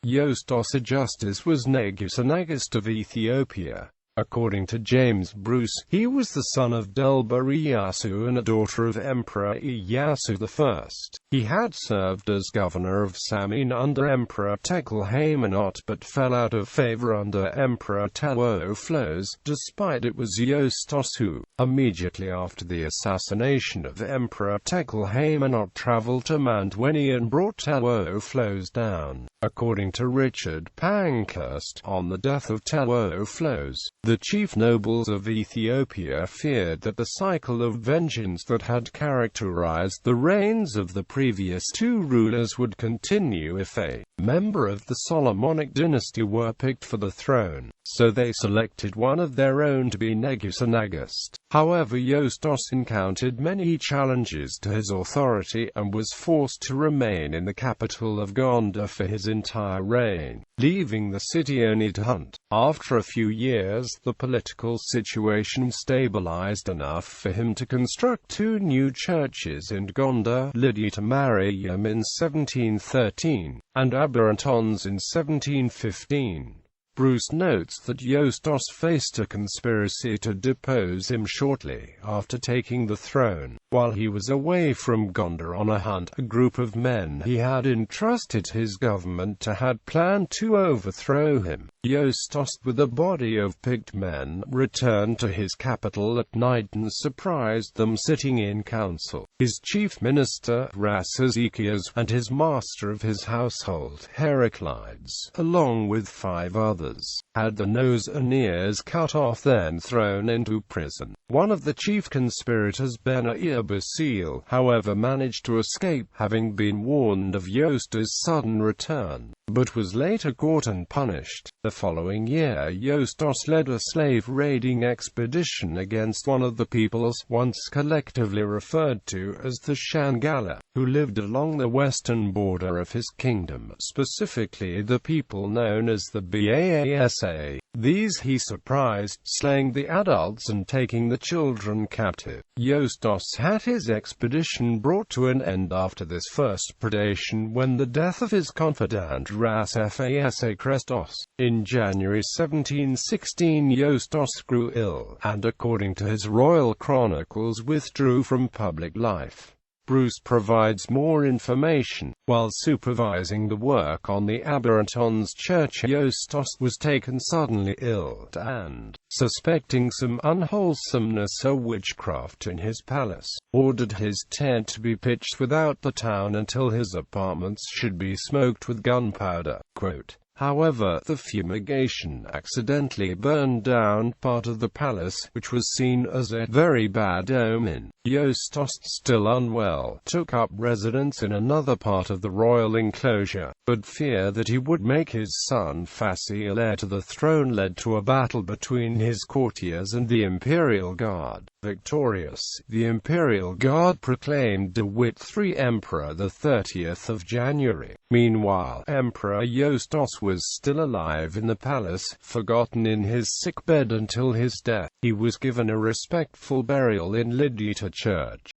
Yostos Justus was nəgusä nägäst of Ethiopia. According to James Bruce, he was the son of Delba Iyasu and a daughter of Emperor Iyasu I. He had served as governor of Samien under Emperor Tekle Haymanot but fell out of favor under Emperor Tewoflos, despite it was Yostos who, immediately after the assassination of Emperor Tekle Haymanot, traveled to Mount Wehni and brought Tewoflos down. According to Richard Pankhurst, on the death of Tewoflos, the chief nobles of Ethiopia feared that the cycle of vengeance that had characterized the reigns of the previous two rulers would continue if a member of the Solomonic dynasty were picked for the throne, so they selected one of their own to be nəgusä nägäst. However, Yostos encountered many challenges to his authority and was forced to remain in the capital of Gondar for his entire reign, leaving the city only to hunt. After a few years, the political situation stabilized enough for him to construct two new churches in Gondar, Lydia Mariam in 1713, and Aberantons in 1715. Bruce notes that Yostos faced a conspiracy to depose him shortly after taking the throne. While he was away from Gondar on a hunt, a group of men he had entrusted his government to had planned to overthrow him. Yostos, with a body of picked men, returned to his capital at night and surprised them sitting in council. His chief minister, Ezekias, and his master of his household, Heraclides, along with 5 others, had their nose and ears cut off, then thrown into prison. One of the chief conspirators, Ben-Iyasu, however, managed to escape, having been warned of Yostos' sudden return, but was later caught and punished. The following year, Yostos led a slave-raiding expedition against one of the peoples once collectively referred to as the Shangala, who lived along the western border of his kingdom, specifically the people known as the Basa. These he surprised, slaying the adults and taking the children captive. Yostos had his expedition brought to an end after this first predation when the death of his confidant Justus. In January 1716, Yostos grew ill, and according to his royal chronicles withdrew from public life. Bruce provides more information. While supervising the work on the Aberantons church, Yostos was taken suddenly ill and, suspecting some unwholesomeness or witchcraft in his palace, ordered his tent to be pitched without the town until his apartments should be smoked with gunpowder. Quote, However, the fumigation accidentally burned down part of the palace, which was seen as a very bad omen. Yostos, still unwell, took up residence in another part of the royal enclosure, but fear that he would make his son Fasil heir to the throne led to a battle between his courtiers and the imperial guard. Victorious, the imperial guard proclaimed De Witt III Emperor the 30th of January. Meanwhile, Emperor Yostos was still alive in the palace, forgotten in his sickbed until his death. He was given a respectful burial in Lydia Church.